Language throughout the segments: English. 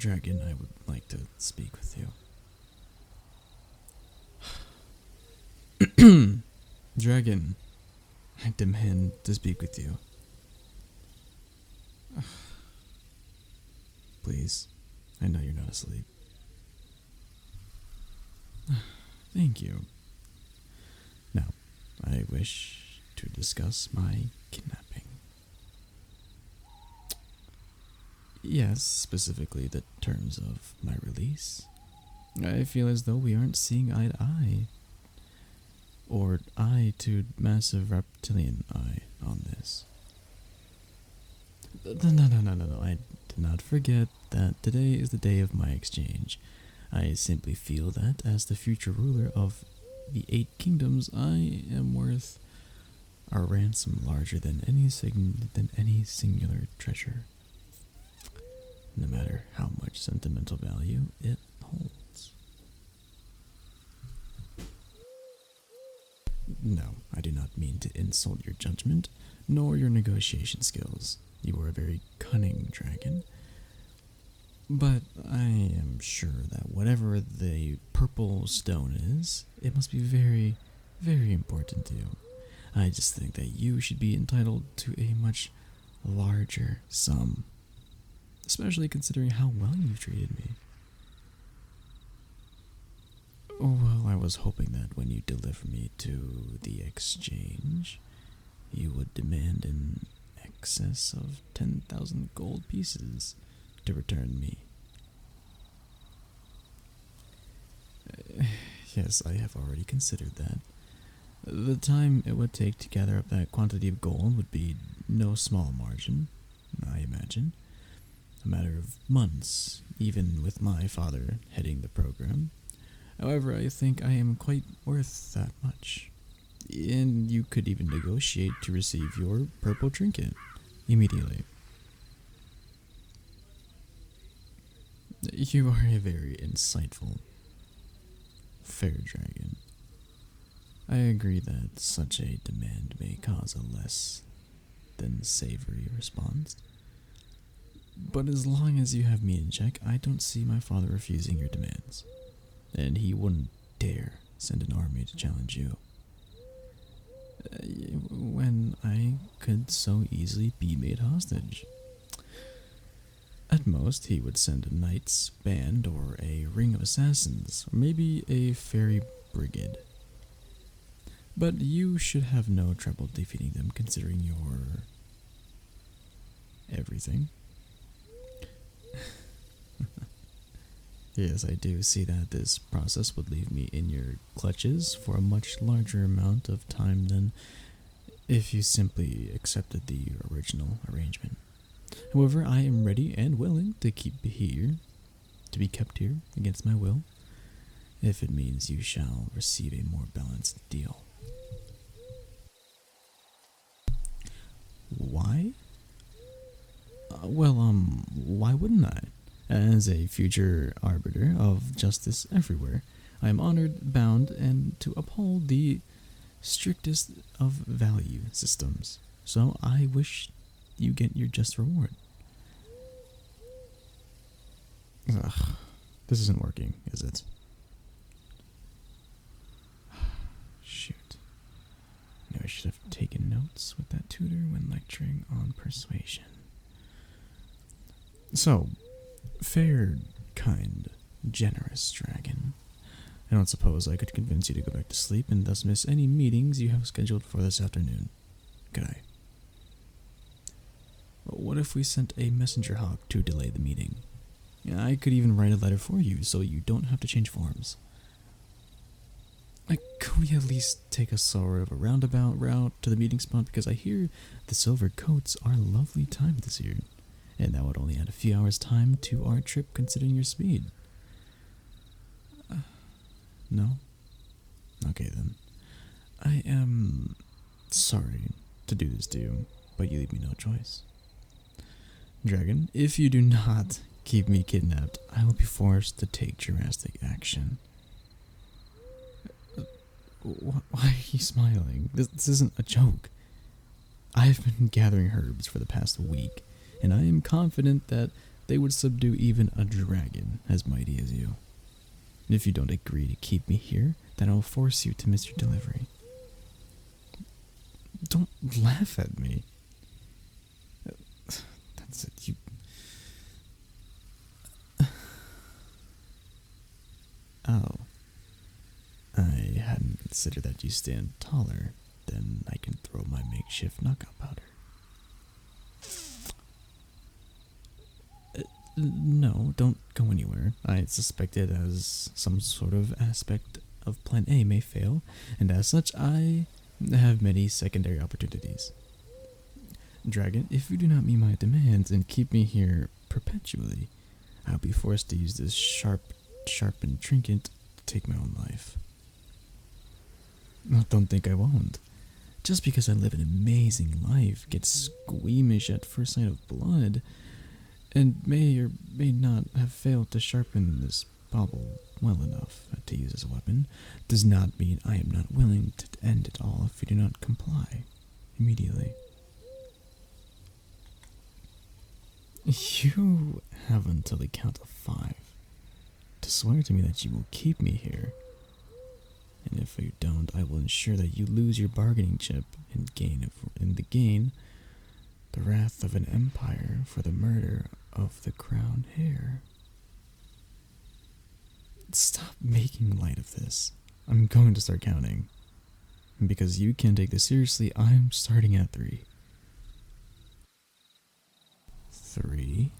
Dragon, I would like to speak with you. Dragon, I demand to speak with you. Please, I know you're not asleep. Thank you. Now, I wish to discuss my kidnapping. Yes, specifically the terms of my release. I feel as though we aren't seeing eye to eye. Or eye to massive reptilian eye on this. No. I did not forget that today is the day of my exchange. I simply feel that as the future ruler of the 8 kingdoms, I am worth a ransom larger than any singular treasure, no matter how much sentimental value it holds. No, I do not mean to insult your judgment, nor your negotiation skills. You are a very cunning dragon. But I am sure that whatever the purple stone is, it must be very, very important to you. I just think that you should be entitled to a much larger sum, especially considering how well you've treated me. Well, I was hoping that when you deliver me to the exchange, you would demand an excess of 10,000 gold pieces to return me. Yes, I have already considered that. The time it would take to gather up that quantity of gold would be no small margin, I imagine. A matter of months, even with my father heading the program. However, I think I am quite worth that much. And you could even negotiate to receive your purple trinket immediately. You are a very insightful, fair dragon. I agree that such a demand may cause a less than savory response. But as long as you have me in check, I don't see my father refusing your demands. And he wouldn't dare send an army to challenge you. When I could so easily be made hostage. At most, he would send a knight's band or a ring of assassins, or maybe a fairy brigade. But you should have no trouble defeating them considering your everything. Yes, I do see that this process would leave me in your clutches for a much larger amount of time than if you simply accepted the original arrangement. However, I am ready and willing to be kept here against my will, if it means you shall receive a more balanced deal. Why? Why wouldn't I? As a future arbiter of justice everywhere, I am honored, bound, and to uphold the strictest of value systems. So I wish you get your just reward. Ugh, this isn't working, is it? Shoot. Maybe I should have taken notes with that tutor when lecturing on persuasion. So, fair, kind, generous dragon. I don't suppose I could convince you to go back to sleep and thus miss any meetings you have scheduled for this afternoon, could I? What if we sent a messenger hawk to delay the meeting? I could even write a letter for you so you don't have to change forms. Could we at least take a sort of a roundabout route to the meeting spot, because I hear the silver coats are lovely timed this year, and that would only add a few hours time to our trip considering your speed. No? Okay then. I am sorry to do this to you, but you leave me no choice. Dragon, if you do not keep me kidnapped, I will be forced to take drastic action. Why are you smiling? This isn't a joke. I've been gathering herbs for the past week, and I am confident that they would subdue even a dragon as mighty as you. If you don't agree to keep me here, then I'll force you to miss your delivery. Don't laugh at me. That's it, you... Oh. I hadn't considered that you stand taller. Then I can throw my makeshift knockout powder. No, don't go anywhere. I suspect it as some sort of aspect of Plan A may fail, and as such I have many secondary opportunities. Dragon, if you do not meet my demands and keep me here perpetually, I'll be forced to use this sharpened trinket to take my own life. No, don't think I won't. Just because I live an amazing life, get squeamish at first sight of blood, and may or may not have failed to sharpen this bauble well enough to use as a weapon, does not mean I am not willing to end it all if you do not comply immediately. You have until the count of 5 to swear to me that you will keep me here. And if you don't, I will ensure that you lose your bargaining chip and gain the wrath of an empire for the murder of the crown heir. Stop making light of this. I'm going to start counting. And because you can't take this seriously, I'm starting at 3. 3?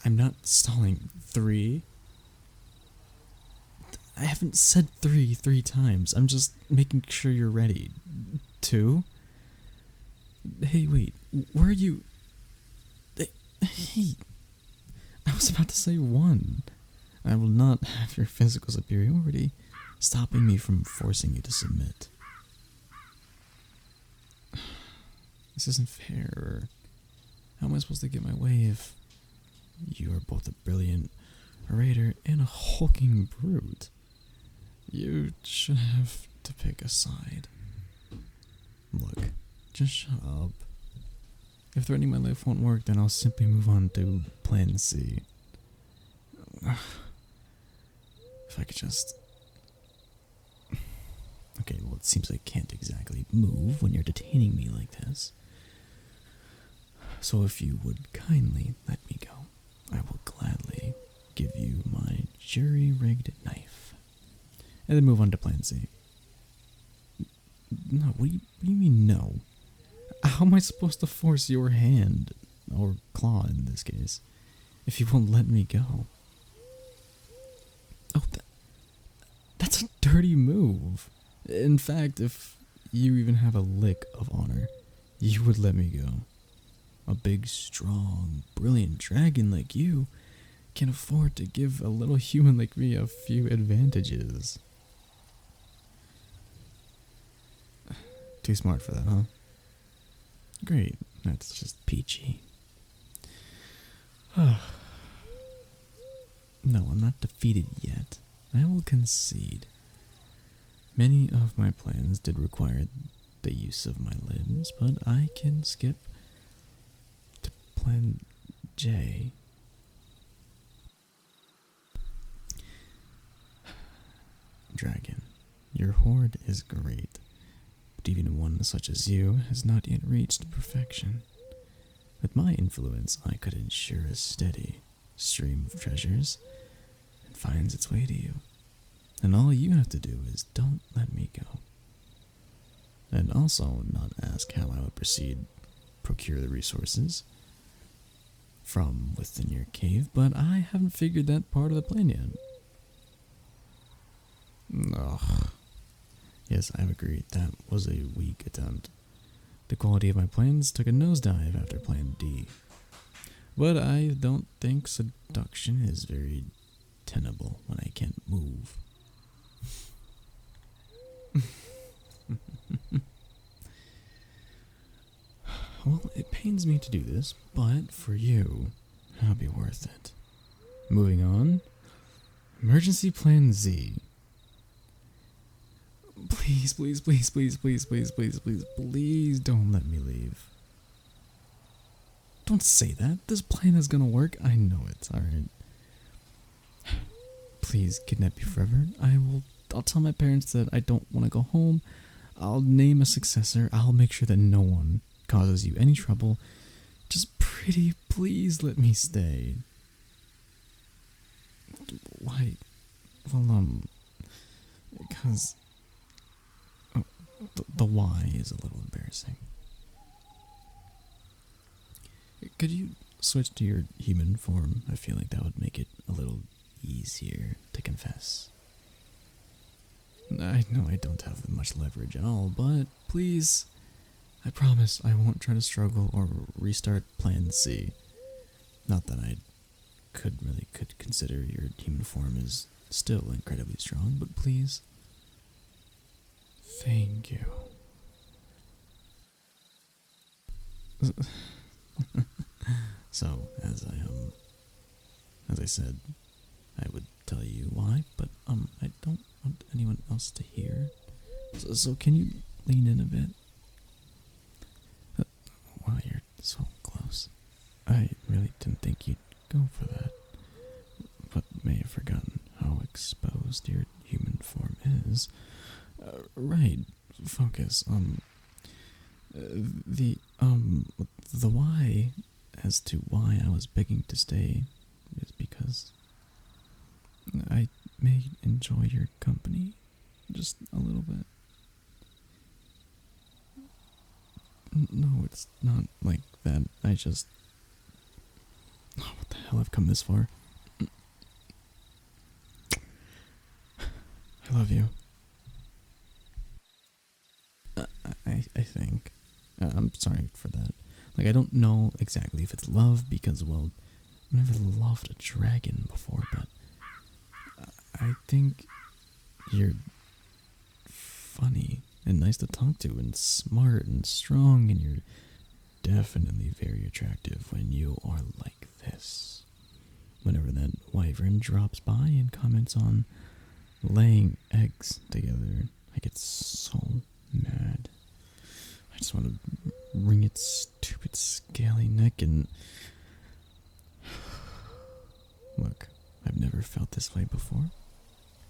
I'm not stalling. 3? I haven't said three times. I'm just making sure you're ready. 2? Hey, wait. Where are you? Hey. I was about to say 1. I will not have your physical superiority stopping me from forcing you to submit. This isn't fair. How am I supposed to get my way if you are both a brilliant orator and a hulking brute? You should have to pick a side. Look, just shut up. If threatening my life won't work, then I'll simply move on to Plan C. If I could just... Okay, well, it seems I can't exactly move when you're detaining me like this. So if you would kindly let me go, I will gladly give you my jury-rigged knife. And then move on to Plan C. No, what do you mean no? How am I supposed to force your hand, or claw in this case, if you won't let me go? Oh, that's a dirty move. In fact, if you even have a lick of honor, you would let me go. A big, strong, brilliant dragon like you can afford to give a little human like me a few advantages. Too smart for that, huh? Great, that's just peachy. No, I'm not defeated yet. I will concede. Many of my plans did require the use of my limbs, but I can skip to Plan J. Dragon, your horde is great, but even one such as you has not yet reached perfection. With my influence, I could ensure a steady stream of treasures and finds its way to you. And all you have to do is don't let me go. And also not ask how I would proceed, procure the resources from within your cave, but I haven't figured that part of the plan yet. Ugh. Yes, I agree. That was a weak attempt. The quality of my plans took a nosedive after Plan D. But I don't think seduction is very tenable when I can't move. Well, it pains me to do this, but for you, it'll be worth it. Moving on. Emergency Plan Z. Please, please, please, please, please, please, please, please, please don't let me leave. don't say that. This plan is gonna work. I know it. Alright. Please kidnap you forever. I'll tell my parents that I don't want to go home. I'll name a successor. I'll make sure that no one causes you any trouble. Just pretty please let me stay. Why? Well, because the why is a little embarrassing. Could you switch to your human form? I feel like that would make it a little easier to confess. I know I don't have much leverage at all, but please, I promise I won't try to struggle or restart Plan C. Not that I could consider your human form is still incredibly strong, but please. Thank you. So, as I said, I would tell you why, but I don't want anyone else to hear. So can you lean in a bit? Wow, you're so close. I really didn't think you'd go for that, but may have forgotten how exposed your human form is. Right, focus. The why as to why I was begging to stay is because I may enjoy your company just a little bit. No, it's not like that. I just... Oh, what the hell, I've come this far. I love you. I think. I'm sorry for that. Like, I don't know exactly if it's love because, well, I've never loved a dragon before, but I think you're funny and nice to talk to and smart and strong, and you're definitely very attractive when you are like this. Whenever that wyvern drops by and comments on laying eggs together, I get so mad. I just want to wring its stupid scaly neck and... Look, I've never felt this way before.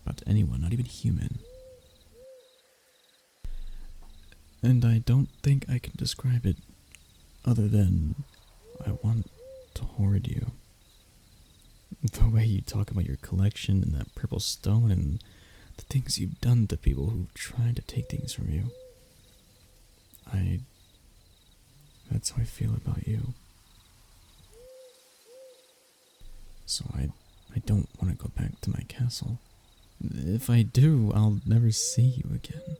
About anyone, not even human. And I don't think I can describe it other than I want to hoard you. The way you talk about your collection and that purple stone and the things you've done to people who tried to take things from you. That's how I feel about you. So I don't want to go back to my castle. If I do, I'll never see you again.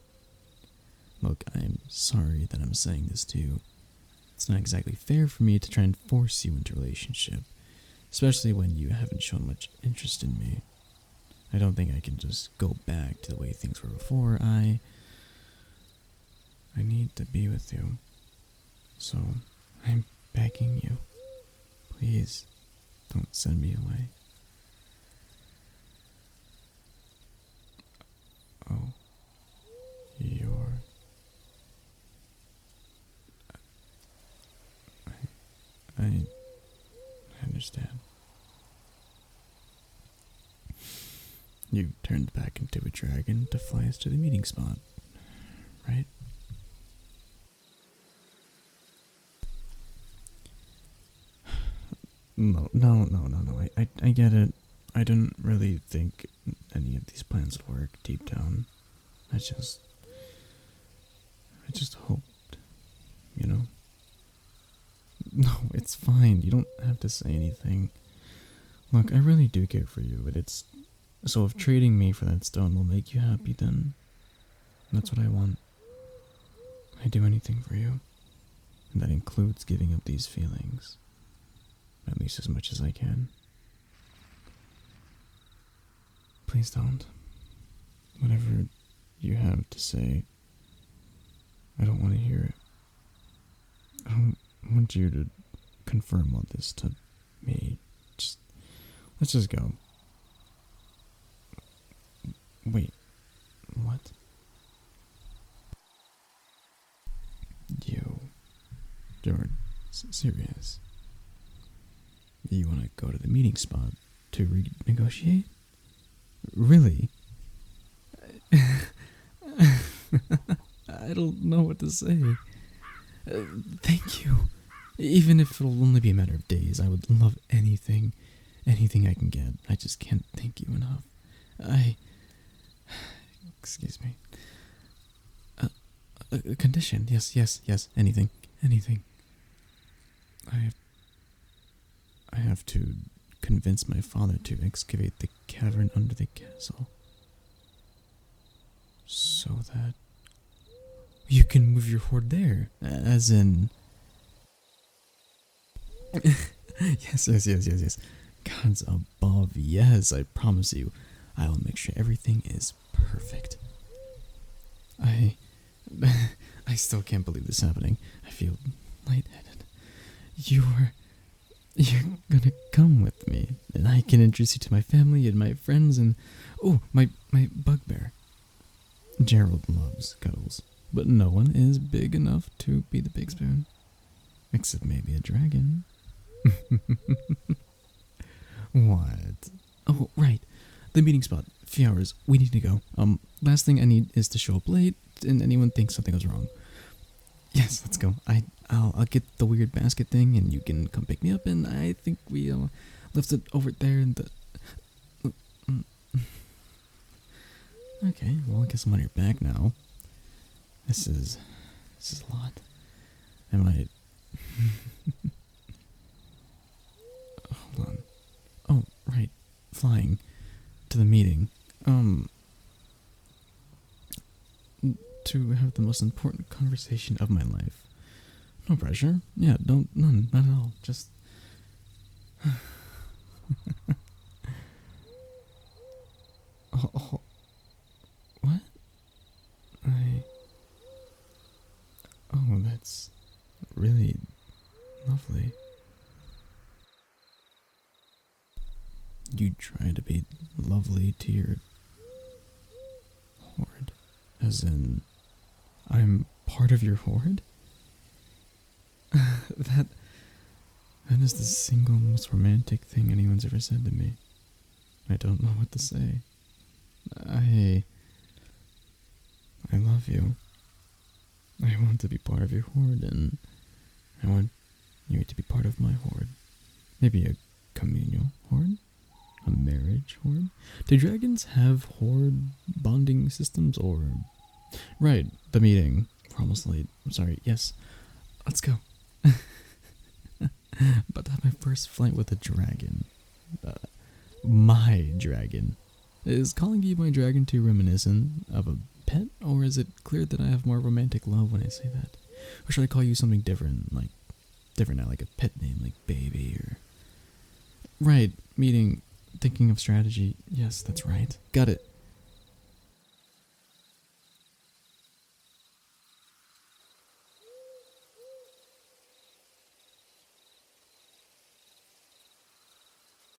Look, I'm sorry that I'm saying this to you. It's not exactly fair for me to try and force you into a relationship, especially when you haven't shown much interest in me. I don't think I can just go back to the way things were before. I need to be with you. So, I'm begging you. Please, don't send me away. Oh, I understand. You turned back into a dragon to fly us to the meeting spot, right? No. I get it. I didn't really think any of these plans would work deep down. I just hoped, you know? No, it's fine. You don't have to say anything. Look, I really do care for you, but it's... So if trading me for that stone will make you happy, then that's what I want. I'd do anything for you. And that includes giving up these feelings. At least as much as I can. Please don't. Whatever you have to say, I don't want to hear it. I don't want you to confirm all this to me. Let's just go. Wait, what? You're serious? You want to go to the meeting spot to renegotiate? Really? I don't know what to say. Thank you. Even if it'll only be a matter of days, I would love anything I can get. I just can't thank you enough. Excuse me. A condition. Yes. Anything. I have to convince my father to excavate the cavern under the castle. So that you can move your hoard there. As in... Yes. Gods above, yes, I promise you. I will make sure everything is perfect. I still can't believe this happening. I feel lightheaded. You're gonna come with me, and I can introduce you to my family and my friends and... Oh, my bugbear. Gerald loves cuddles, but no one is big enough to be the big spoon. Except maybe a dragon. What? Oh, right. The meeting spot. Few hours. We need to go. Last thing I need is to show up late and anyone thinks something was wrong. Yes, let's go. I'll get the weird basket thing and you can come pick me up, and I think we left it over there in the... Okay, well, I guess I'm on your back now. This is a lot. I might... Hold on. Oh, right. Flying to the meeting. To have the most important conversation of my life. No pressure. Yeah, none at all. Just... oh, what? Oh, that's really lovely. You try to be lovely to your horde, as in, I'm part of your horde? That is the single most romantic thing anyone's ever said to me. I don't know what to say. I love you. I want to be part of your horde, and I want you to be part of my horde. Maybe a communal horde? A marriage horde? Do dragons have horde bonding systems, or... Right, the meeting. We're almost late. I'm sorry. Yes. Let's go. About to have my first flight with a dragon. My dragon. Is calling you my dragon too reminiscent of a pet, or is it clear that I have more romantic love when I say that? Or should I call you something different, like a pet name, like baby, or... Right, meeting, thinking of strategy. Yes, that's right. Got it.